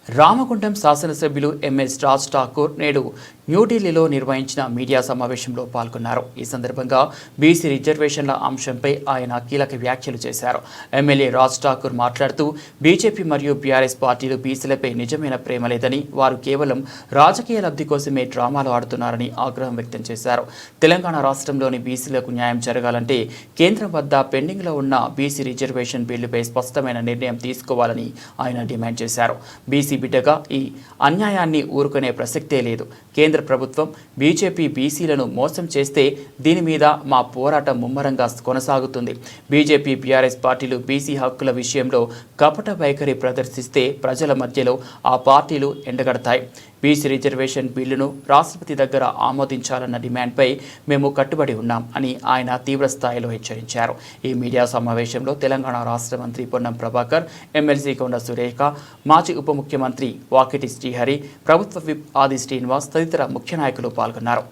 రామగుండం శాసనసభ్యులు ఎంఎస్ రాజ్ ఠాకూర్ నేడు న్యూఢిల్లీలో నిర్వహించిన మీడియా సమావేశంలో పాల్గొన్నారు. ఈ సందర్భంగా బీసీ రిజర్వేషన్ల అంశంపై ఆయన కీలక వ్యాఖ్యలు చేశారు. ఎమ్మెల్యే రాజ్ ఠాకూర్ మాట్లాడుతూ బీజేపీ మరియు బీఆర్ఎస్ పార్టీలు బీసీలపై నిజమైన ప్రేమ లేదని, వారు కేవలం రాజకీయ లబ్ధి కోసమే డ్రామాలు ఆడుతున్నారని ఆగ్రహం వ్యక్తం చేశారు. తెలంగాణ రాష్ట్రంలోని బీసీలకు న్యాయం జరగాలంటే కేంద్రం వద్ద పెండింగ్లో ఉన్న బీసీ రిజర్వేషన్ బిల్లుపై స్పష్టమైన నిర్ణయం తీసుకోవాలని ఆయన డిమాండ్ చేశారు. బీసీ బిడ్డగా ఈ అన్యాయాన్ని ఊరుకునే ప్రసక్తే లేదు. కేంద్ర ప్రభుత్వం బీజేపీ బీసీలను మోసం చేస్తే దీని మీద మా పోరాటం ముమ్మరంగా కొనసాగుతుంది. బీజేపీ బీఆర్ఎస్ పార్టీలు బీసీ హక్కుల విషయంలో కపట వైఖరి ప్రదర్శిస్తే ప్రజల మధ్యలో ఆ పార్టీలు ఎండగడతాయి. బీసీ రిజర్వేషన్ బిల్లును రాష్ట్రపతి దగ్గర ఆమోదించాలన్న డిమాండ్పై మేము కట్టుబడి ఉన్నాం అని ఆయన తీవ్ర స్థాయిలో హెచ్చరించారు. ఈ మీడియా సమావేశంలో తెలంగాణ రాష్ట్ర మంత్రి పొన్నం ప్రభాకర్, ఎమ్మెల్సీ కొండ సురేఖ, మాజీ ఉప ముఖ్యమంత్రి వాకిటి శ్రీహరి, ప్రభుత్వ విప్ ఆది శ్రీనివాస్ తదితర ముఖ్య నాయకులు పాల్గొన్నారు.